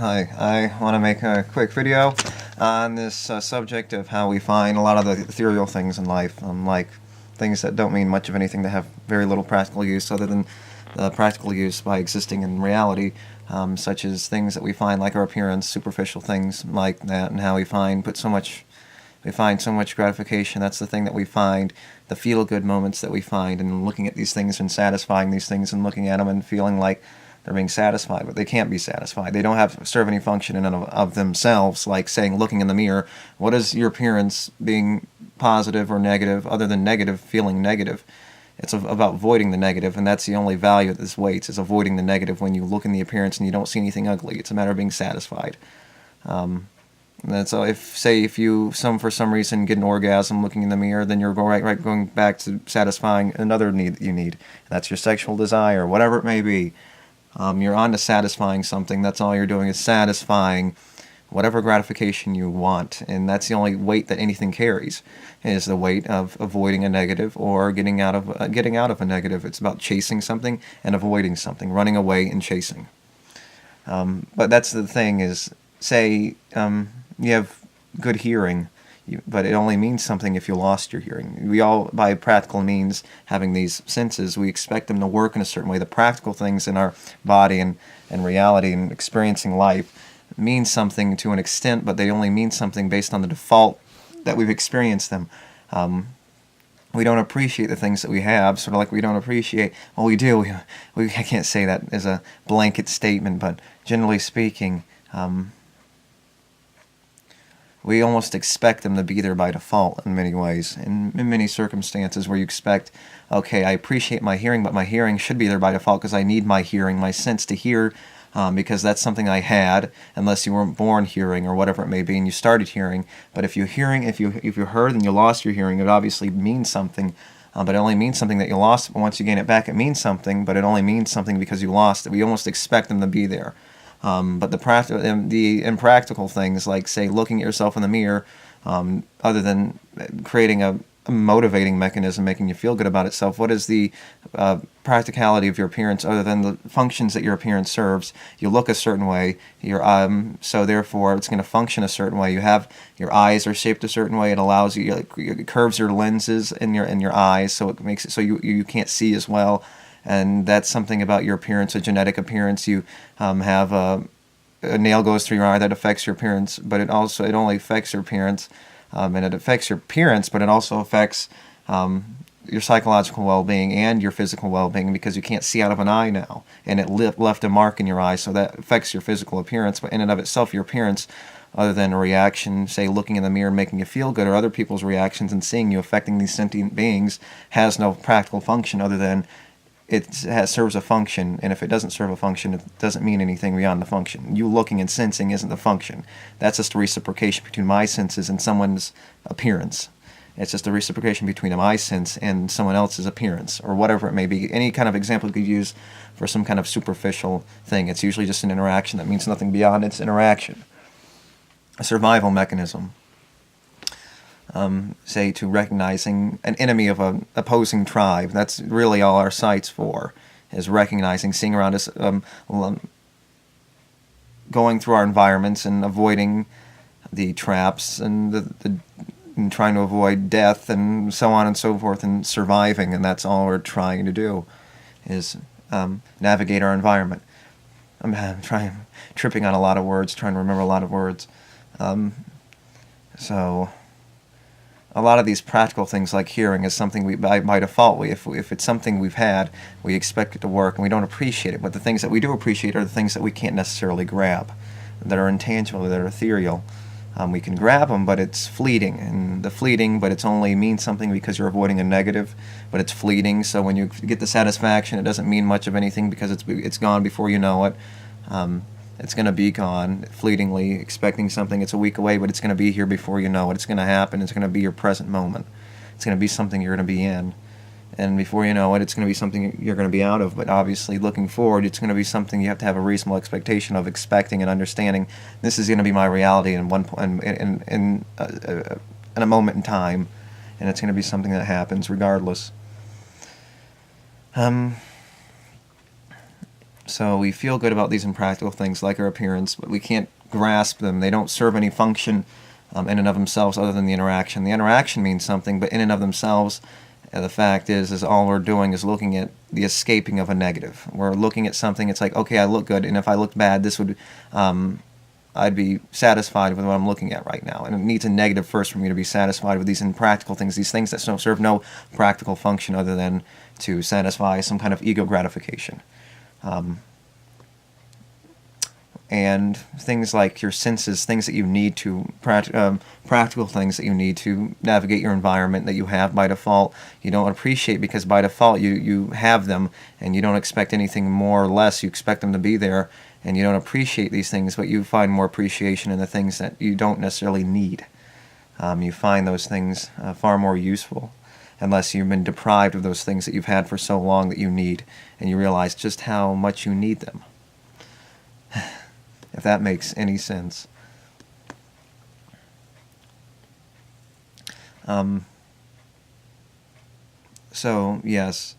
Hi, I want to make a quick video on this subject of how we find a lot of the ethereal things in life, like things that don't mean much of anything, that have very little practical use other than practical use by existing in reality, such as things that we find like our appearance, superficial things like that, and how we find so much gratification. That's the thing that we find, the feel-good moments that we find, and looking at these things and satisfying these things and looking at them and feeling like they're being satisfied, but they can't be satisfied. They don't serve any function in and of themselves, like saying, looking in the mirror, what is your appearance being positive or negative, other than negative, feeling negative? It's about avoiding the negative, and that's the only value that this weights, is avoiding the negative. When you look in the appearance and you don't see anything ugly, it's a matter of being satisfied. That's all. If you for some reason get an orgasm looking in the mirror, then you're going back to satisfying another need that you need. That's your sexual desire, whatever it may be. You're on to satisfying something. That's all you're doing, is satisfying whatever gratification you want, and that's the only weight that anything carries, is the weight of avoiding a negative or getting out of a negative. It's about chasing something and avoiding something, running away and chasing. But that's the thing, is, say you have good hearing, but it only means something if you lost your hearing. We all, by practical means, having these senses, we expect them to work in a certain way. The practical things in our body and reality and experiencing life mean something to an extent, but they only mean something based on the default that we've experienced them. We don't appreciate the things that we have, sort of like we don't appreciate, well, we do. I can't say that as a blanket statement, but generally speaking, we almost expect them to be there by default in many ways. In many circumstances where you expect, okay, I appreciate my hearing, but my hearing should be there by default because I need my hearing, my sense to hear, because that's something I had, unless you weren't born hearing or whatever it may be, and you started hearing. But if you heard and you lost your hearing, it obviously means something. But it only means something that you lost. But once you gain it back, it means something, but it only means something because you lost it. We almost expect them to be there. But the impractical things, like, say, looking at yourself in the mirror, other than creating a motivating mechanism making you feel good about itself, what is the practicality of your appearance other than the functions that your appearance serves? You look a certain way, so therefore it's going to function a certain way. Your eyes are shaped a certain way. It allows you, it curves your lenses in your eyes, so it makes it so you can't see as well. And that's something about your appearance, a genetic appearance. You have a nail goes through your eye, that affects your appearance, but it only affects your appearance, and it affects your appearance, but it also affects your psychological well-being and your physical well-being, because you can't see out of an eye now, and it left a mark in your eye, so that affects your physical appearance. But in and of itself, your appearance, other than a reaction, say looking in the mirror making you feel good, or other people's reactions and seeing you affecting these sentient beings, has no practical function other than serves a function, and if it doesn't serve a function, it doesn't mean anything beyond the function. You looking and sensing isn't the function. That's just a reciprocation between my senses and someone's appearance. It's just a reciprocation between my sense and someone else's appearance, or whatever it may be. Any kind of example you could use for some kind of superficial thing. It's usually just an interaction that means nothing beyond its interaction. A survival mechanism. Say, to recognizing an enemy of an opposing tribe. That's really all our sight's for, is recognizing, seeing around us, going through our environments and avoiding the traps and and trying to avoid death and so on and so forth, and surviving. And that's all we're trying to do, is navigate our environment. I'm tripping on a lot of words, trying to remember a lot of words. So a lot of these practical things, like hearing, is something we, by default, if it's something we've had, we expect it to work, and we don't appreciate it. But the things that we do appreciate are the things that we can't necessarily grab, that are intangible, that are ethereal. We can grab them, but it's fleeting, but it's only means something because you're avoiding a negative, but it's fleeting. So when you get the satisfaction, it doesn't mean much of anything because it's gone before you know it. It's going to be gone fleetingly, expecting something. It's a week away, but it's going to be here before you know it. It's going to happen. It's going to be your present moment. It's going to be something you're going to be in. And before you know it, it's going to be something you're going to be out of. But obviously, looking forward, it's going to be something you have to have a reasonable expectation of, expecting and understanding. This is going to be my reality in a moment in time, and it's going to be something that happens regardless. So we feel good about these impractical things like our appearance, but we can't grasp them. They don't serve any function in and of themselves other than the interaction. The interaction means something, but in and of themselves, the fact is all we're doing is looking at the escaping of a negative. We're looking at something, it's like, okay, I look good, and if I looked bad, this would, I'd be satisfied with what I'm looking at right now. And it needs a negative first for me to be satisfied with these impractical things, these things that don't serve no practical function other than to satisfy some kind of ego gratification. And things like your senses, things that you need to, practical things that you need to navigate your environment that you have by default, you don't appreciate because by default you have them and you don't expect anything more or less. You expect them to be there and you don't appreciate these things, but you find more appreciation in the things that you don't necessarily need. You find those things far more useful unless you've been deprived of those things that you've had for so long that you need, and you realize just how much you need them. If that makes any sense. So, yes,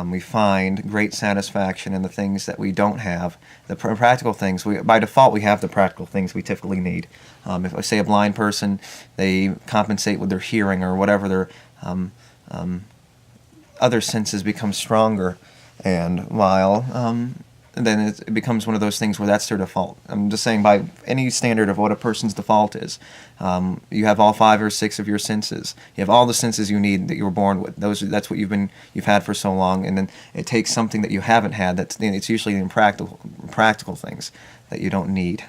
we find great satisfaction in the things that we don't have. The practical things, by default we have the practical things we typically need. If I say a blind person, they compensate with their hearing or whatever their other senses become stronger, and while then it becomes one of those things where that's their default. I'm just saying by any standard of what a person's default is. You have all 5 or 6 of your senses. You have all the senses you need that you were born with. That's what you've had for so long, and then it takes something that you haven't had. It's usually the practical things that you don't need.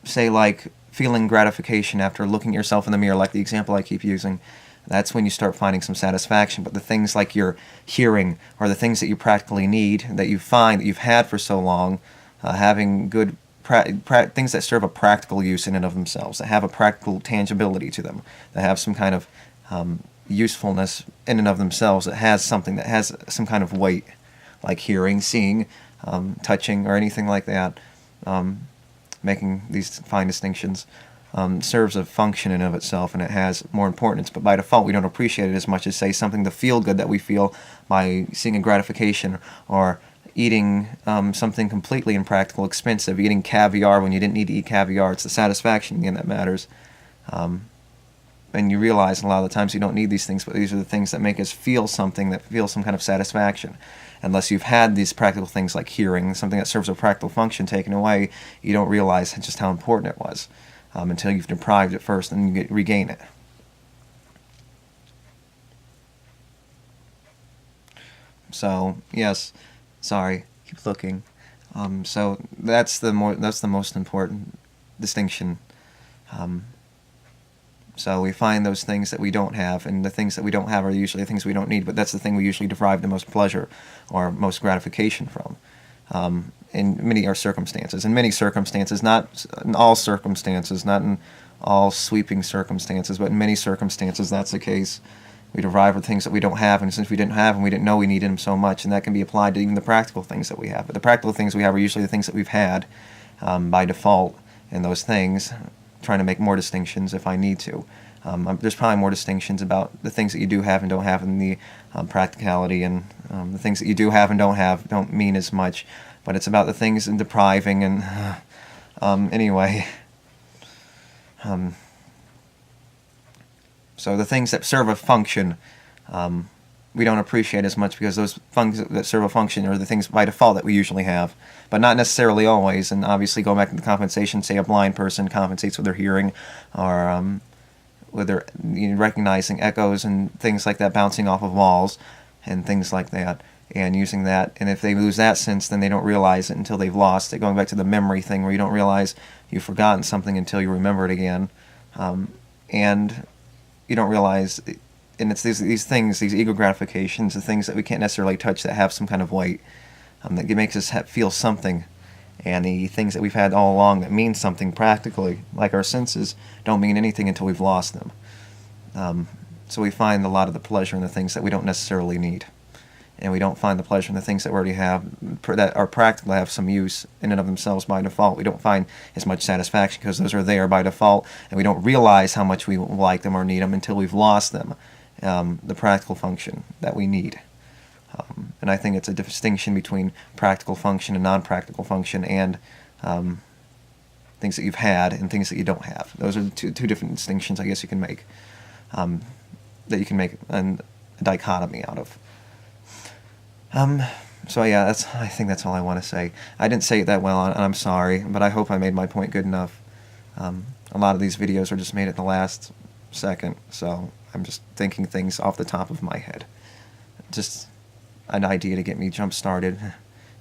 Say like feeling gratification after looking at yourself in the mirror, like the example I keep using. That's when you start finding some satisfaction. But the things like your hearing or the things that you practically need, that you find that you've had for so long, having good things that serve a practical use in and of themselves, that have a practical tangibility to them, that have some kind of usefulness in and of themselves, that has something that has some kind of weight, like hearing, seeing, touching, or anything like that, making these fine distinctions. Serves a function in and of itself, and it has more importance, but by default we don't appreciate it as much as, say, something, the feel good that we feel by seeing a gratification, or eating something completely impractical, expensive, eating caviar when you didn't need to eat caviar. It's the satisfaction in the end that matters. And you realize a lot of the times you don't need these things, but these are the things that make us feel something, that feel some kind of satisfaction. Unless you've had these practical things like hearing, something that serves a practical function, taken away, you don't realize just how important it was. Until you've deprived it first, and you regain it. So yes, sorry, keep looking. So that's the most important distinction. So we find those things that we don't have, and the things that we don't have are usually the things we don't need. But that's the thing we usually derive the most pleasure or most gratification from. In many circumstances. In many circumstances, not in all circumstances, not in all sweeping circumstances, but in many circumstances that's the case. We derive the things that we don't have, and since we didn't have them, we didn't know we needed them so much, and that can be applied to even the practical things that we have. But the practical things we have are usually the things that we've had by default, and those things, trying to make more distinctions if I need to. There's probably more distinctions about the things that you do have and don't have in the practicality, and the things that you do have and don't mean as much. But it's about the things in depriving and anyway. So the things that serve a function, we don't appreciate as much, because those things that serve a function are the things by default that we usually have, but not necessarily always. And obviously, going back to the compensation, say a blind person compensates with their hearing, or with their recognizing echoes and things like that, bouncing off of walls and things like that, and using that. And if they lose that sense, then they don't realize it until they've lost it. Going back to the memory thing, where you don't realize you've forgotten something until you remember it again, and you don't realize. And it's these things, these ego gratifications, the things that we can't necessarily touch that have some kind of weight, that makes us feel something. And the things that we've had all along that mean something practically, like our senses, don't mean anything until we've lost them. So we find a lot of the pleasure in the things that we don't necessarily need. And we don't find the pleasure in the things that we already have, that are practical, have some use in and of themselves by default. We don't find as much satisfaction because those are there by default, and we don't realize how much we like them or need them until we've lost them, the practical function that we need. And I think it's a distinction between practical function and non-practical function, and things that you've had and things that you don't have. Those are two different distinctions I guess you can make, that you can make a dichotomy out of. So yeah, I think that's all I want to say. I didn't say it that well, and I'm sorry, but I hope I made my point good enough. A lot of these videos are just made at the last second, so I'm just thinking things off the top of my head. Just an idea to get me jump started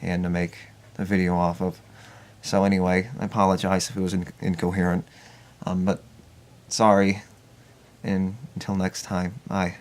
and to make a video off of. So anyway, I apologize if it was incoherent, but sorry, and until next time, bye.